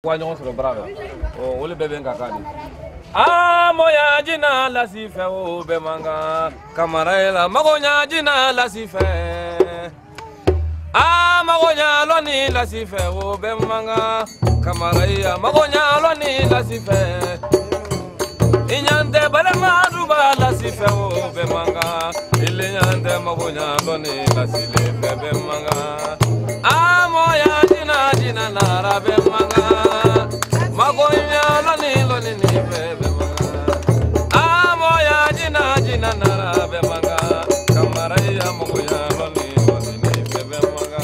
Wañon sur bravo o wole bebe ngakadi ah moya jina la sife o be manga kamarela magonya jina la sife ah magonya loni la sife o be manga kamaraya magonya loni la sife inyande bale maduba la sife o be manga ilenyande magonya loni la sife be manga ah moya jina nara be manga magonya loni bebe manga amoya jina nara be manga kamaraya magonya loni bebe manga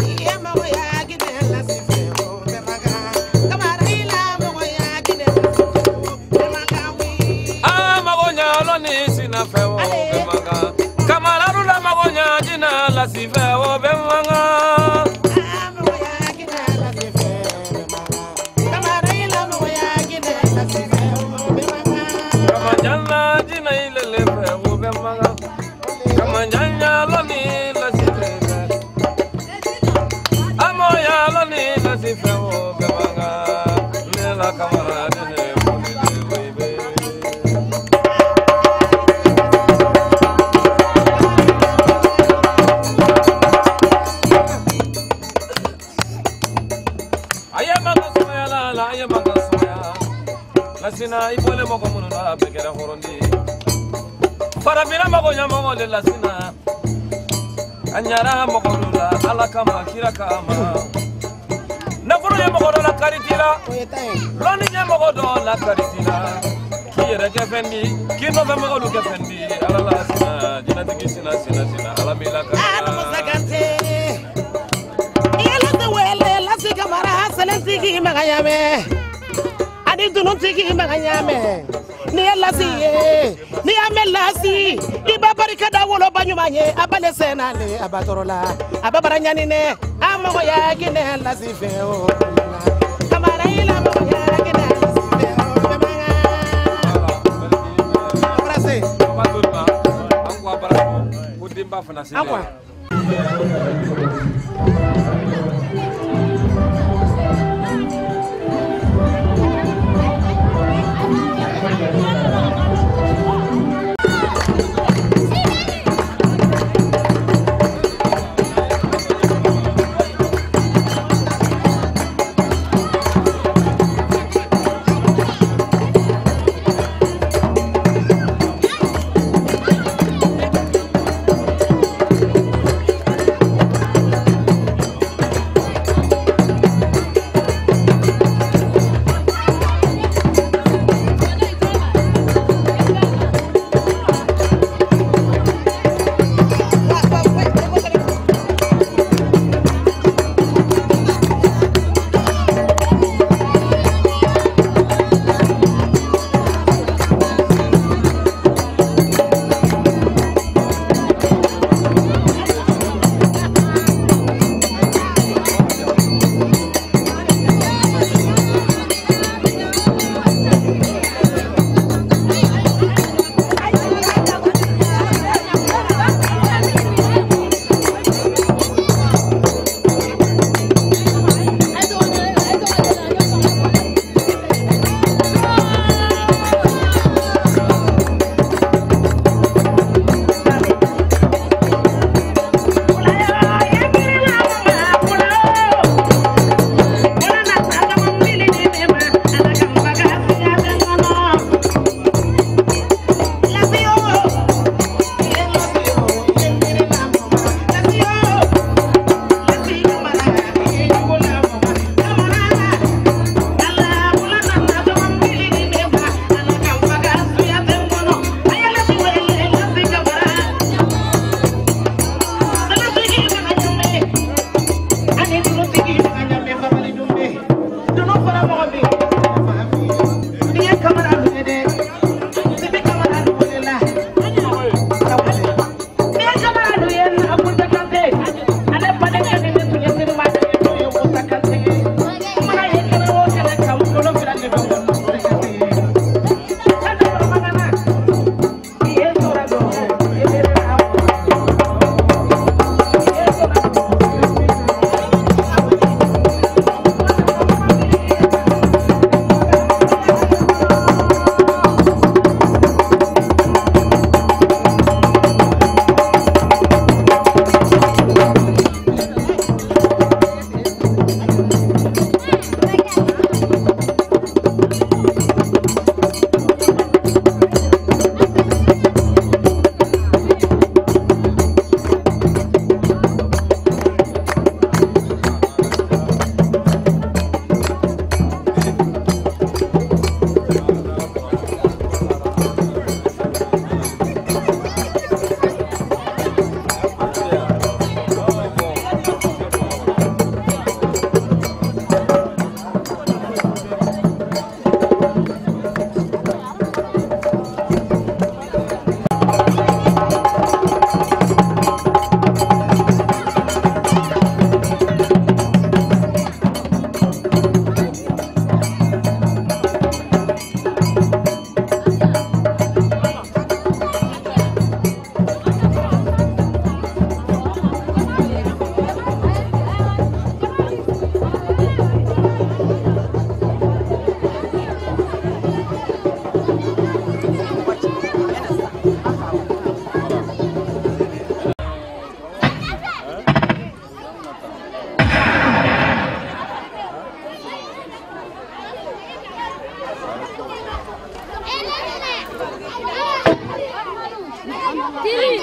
iya magoya gine la sife o be manga kamaraya magoya gine be manga wi magonya loni sina fe o be manga kamararu la magonya jina la sife o be manga Lasina ibole moko munu na begera horondi para mira magonya moko le lasina anyara moko lula ala kama kira kama na furo ye moko la karitira loni ye moko do la karitira kire ke fendi kino be moko lu ke fendi ala lasina jina tigi sina ala mila ka musakante yela de wele lasika mara selentigi magayame Adi dunun tigi maganyame ni elasi ni amelasi di babarika da wolo banyumanye abale senale abatorola ababaranyani ne amago ya gine elasi feo kamara ila amago ya gine elasi feo bemanga brase abaturma angwa barako kudimba fana sile agwa Hãy